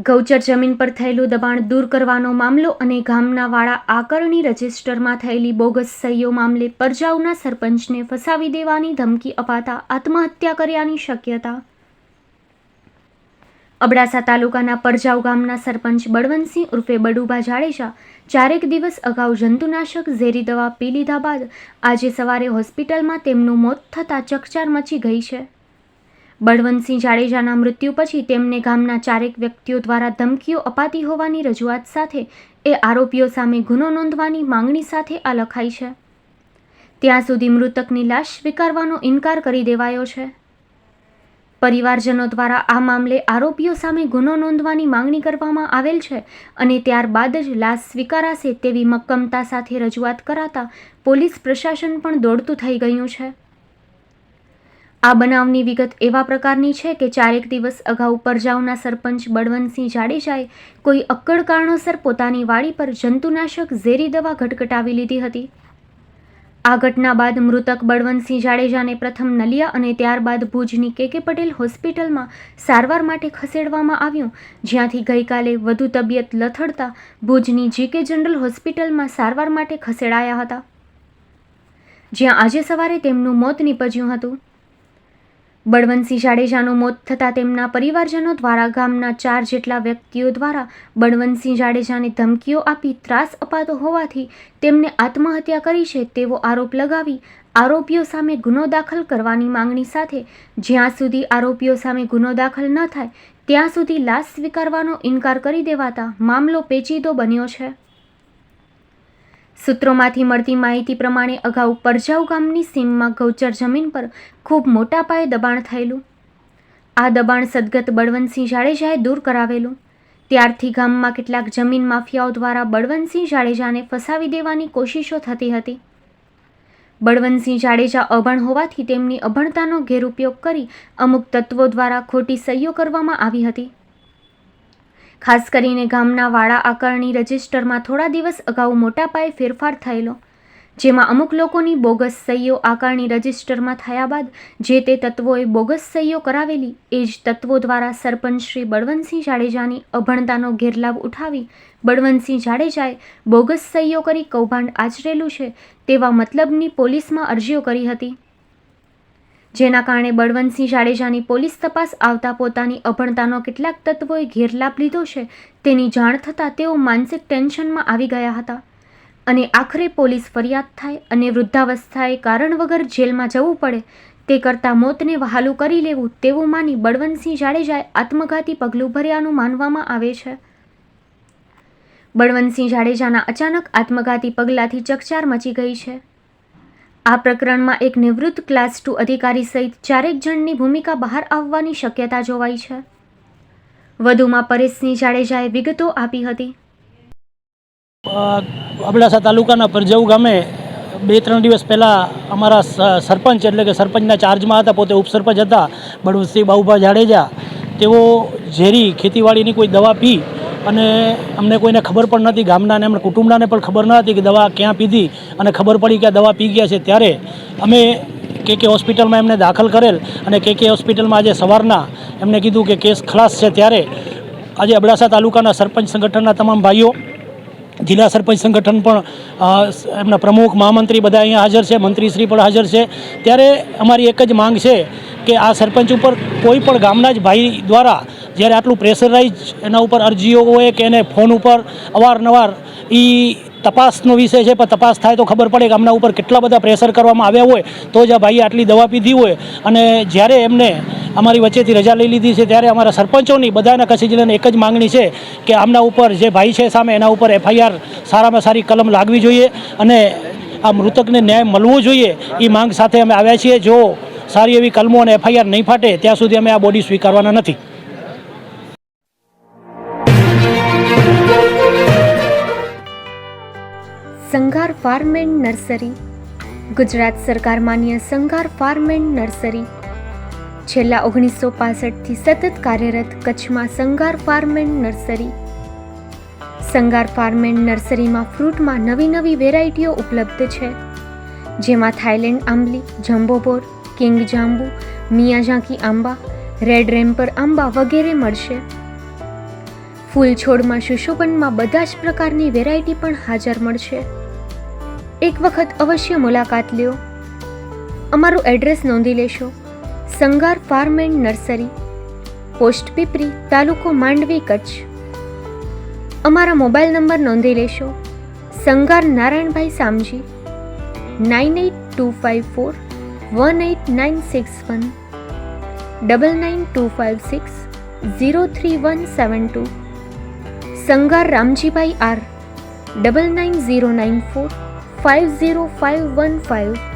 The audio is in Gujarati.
ગૌચર જમીન પર થયેલું દબાણ દૂર કરવાનો મામલો અને ગામના વાડા આકરણી રજિસ્ટરમાં થયેલી બોગસ સહીઓ મામલે પરજાઉના સરપંચને ફસાવી દેવાની ધમકી અપાતા આત્મહત્યા કર્યાની શક્યતા. અબડાસા તાલુકાના પરજાઉ ગામના સરપંચ બળવંતસિંહ ઉર્ફે બડુભા જાડેજા 4 દિવસ અગાઉ જંતુનાશક ઝેરી દવા પી લીધા બાદ આજે સવારે હોસ્પિટલમાં તેમનું મોત થતાં ચકચાર મચી ગઈ છે. બળવંતસિંહ જાડેજાના મૃત્યુ પછી તેમને ગામના 4 વ્યક્તિઓ દ્વારા ધમકીઓ અપાતી હોવાની રજૂઆત સાથે આરોપીઓ સામે ગુનો નોંધવાની માંગણી સાથે આ લખાઈ છે. ત્યાં સુધી મૃતકની લાશ સ્વીકારવાનો ઇનકાર કરી દેવાયો છે. પરિવારજનો દ્વારા આ મામલે આરોપીઓ સામે ગુનો નોંધવાની માંગણી કરવામાં આવેલ છે અને ત્યારબાદ જ લાશ સ્વીકારાશે તેવી મક્કમતા સાથે રજૂઆત કરાતા પોલીસ પ્રશાસન પણ દોડતું થઈ ગયું છે. આ બનાવની વિગત એવા પ્રકારની છે કે 4 દિવસ અગાઉ પરજાઉના સરપંચ બળવંતસિંહ જાડેજાએ કોઈ અક્કડ કારણોસર પોતાની વાડી પર જંતુનાશક ઝેરી દવા ઘટઘટાવી લીધી હતી. આ ઘટના બાદ મૃતક બળવંતસિંહ જાડેજાને પ્રથમ નલિયા અને ત્યારબાદ ભુજની કે પટેલ હોસ્પિટલમાં સારવાર માટે ખસેડવામાં આવ્યું, જ્યાંથી ગઈકાલે વધુ તબિયત લથડતા ભુજની જીકે જનરલ હોસ્પિટલમાં સારવાર માટે ખસેડાયા હતા, જ્યાં આજે સવારે તેમનું મોત નીપજ્યું હતું. બળવંતસિંહ જાડેજાનું મોત થતાં તેમના પરિવારજનો દ્વારા ગામના 4 જેટલા વ્યક્તિઓ દ્વારા બળવંતસિંહ જાડેજાને ધમકીઓ આપી ત્રાસ અપાતો હોવાથી તેમને આત્મહત્યા કરી છે તેવો આરોપ લગાવી આરોપીઓ સામે ગુનો દાખલ કરવાની માંગણી સાથે જ્યાં સુધી આરોપીઓ સામે ગુનો દાખલ ન થાય ત્યાં સુધી લાશ સ્વીકારવાનો ઇનકાર કરી દેવાતા મામલો પેચીદો બન્યો છે. સૂત્રોમાંથી મળતી માહિતી પ્રમાણે અગાઉ પરજાઉ ગામની સીમમાં ગૌચર જમીન પર ખૂબ મોટા પાયે દબાણ થયેલું. આ દબાણ સદગત બળવંતસિંહ જાડેજાએ દૂર કરાવેલું. ત્યારથી ગામમાં કેટલાક જમીન માફિયાઓ દ્વારા બળવંતસિંહ જાડેજાને ફસાવી દેવાની કોશિશો થતી હતી. બળવંતસિંહ જાડેજા અભણ હોવાથી તેમની અભણતાનો ગેરઉપયોગ કરી અમુક તત્વો દ્વારા ખોટી સહીઓ કરવામાં આવી હતી. ખાસ કરીને ગામના વાડા આકરણી રજિસ્ટરમાં થોડા દિવસ અગાઉ મોટા પાયે ફેરફાર થયેલો, જેમાં અમુક લોકોની બોગસ સહીઓ આકરણી રજિસ્ટરમાં થયા બાદ જે તે તત્વોએ બોગસ સહીઓ કરાવેલી એ જ તત્વો દ્વારા સરપંચ શ્રી બળવંતસિંહ જાડેજાની અભણતાનો ગેરલાભ ઉઠાવી બળવંતસિંહ જાડેજાએ બોગસ સહીઓ કરી કૌભાંડ આચરેલું છે તેવા મતલબની પોલીસમાં અરજીઓ કરી હતી, જેના કારણે બળવંતસિંહ જાડેજાની પોલીસ તપાસ આવતા પોતાની અભણતાનો કેટલાક તત્વોએ ગેરલાભ લીધો છે તેની જાણ થતાં તેઓ માનસિક ટેન્શનમાં આવી ગયા હતા અને આખરે પોલીસ ફરિયાદ થાય અને વૃદ્ધાવસ્થાએ કારણ વગર જેલમાં જવું પડે તે કરતાં મોતને વહાલું કરી લેવું તેવું માની બળવંતસિંહ જાડેજાએ આત્મઘાતી પગલું ભર્યાનું માનવામાં આવે છે. બળવંતસિંહ જાડેજાના અચાનક આત્મઘાતી પગલાંથી ચકચાર મચી ગઈ છે. આ પ્રકરણમાં એક નિવૃત્ત ક્લાસ 2 અધિકારી સહિત 4 જણની ભૂમિકા બહાર આવવાની શક્યતા જોવાઈ છે. વધુમાં પરેશસિંહ જાડેજાએ વિગતો આપી હતી. અબડાસા તાલુકાના પરજાઉ ગામે 2-3 દિવસ પહેલાં અમારા સરપંચ એટલે કે સરપંચના ચાર્જમાં હતા, પોતે ઉપસરપંચ હતા બળવંતસિંહ બાઉભા જાડેજા, તેઓ ઝેરી ખેતીવાડીની કોઈ દવા પી અને અમને કોઈને ખબર પણ નથી, ગામનાને એમના કુટુંબનાને પણ ખબર ન હતી કે દવા ક્યાં પીધી અને ખબર પડી કે આ દવા પી ગયા છે. ત્યારે અમે કે હોસ્પિટલમાં એમને દાખલ કરેલ અને કે હોસ્પિટલમાં આજે સવારના એમને કીધું કે કેસ ખલાસ છે. ત્યારે આજે અબડાસા તાલુકાના સરપંચ સંગઠનના તમામ ભાઈઓ, જિલ્લા સરપંચ સંગઠન પણ એમના પ્રમુખ મહામંત્રી બધા અહીંયા હાજર છે, મંત્રીશ્રી પણ હાજર છે. ત્યારે અમારી એક જ માંગ છે કે આ સરપંચ ઉપર કોઈ પણ ગામના જ ભાઈ દ્વારા જ્યારે આટલું પ્રેશરાઇઝ એના ઉપર અરજીઓ હોય કે એને ફોન ઉપર અવારનવાર તપાસનો વિષય છે, પણ તપાસ થાય તો ખબર પડે કે આમના ઉપર કેટલા બધા પ્રેશર કરવામાં આવ્યા હોય તો જ આ ભાઈએ આટલી દવા પીધી હોય. અને જ્યારે એમને અમારી વચ્ચેથી રજા લઈ લીધી છે ત્યારે અમારા સરપંચોની બધાના કચ્છ જિલ્લાની એક જ માંગણી છે કે આમના ઉપર જે ભાઈ છે સામે એના ઉપર FIR સારામાં સારી કલમ લાગવી જોઈએ અને આ મૃતકને ન્યાય મળવો જોઈએ. એ માંગ સાથે અમે આવ્યા છીએ. જો સારી એવી કલમો અને FIR નહીં ફાટે ત્યાં સુધી અમે આ બોડી સ્વીકારવાના નથી. સંઘાર ફાર્મ એન્ડ નર્સરી. ગુજરાત સરકાર માન્ય સંઘાર ફાર્મ એન્ડ નર્સરી છેલ્લા 1965થી સતત કાર્યરત કચ્છમાં Sanghar farm and nursery. Sanghar farm and નર્સરીમાં ફ્રૂટમાં નવી વેરાયટીઓ ઉપલબ્ધ છે, જેમાં થાઈલેન્ડ આંબલી, જમ્બોબોર, કિંગ જાંબુ, મિયાઝાકી આંબા, રેડ રેમ્પર આંબા વગેરે મળશે. ફૂલ છોડમાં સુશોભનમાં બધા જ પ્રકારની વેરાયટી પણ હાજર મળશે. એક વખત અવશ્ય મુલાકાત લ્યો. અમારું એડ્રેસ નોંધી લેશો. Sangar farm and nursery, post Pipri, તાલુકો માંડવી, કચ્છ. અમારા મોબાઈલ નંબર નોંધી લેશો. સંગાર નારાયણભાઈ સામજી, 9825418961, 9925603172. સંગાર રામજીભાઈ આર, 9909450515.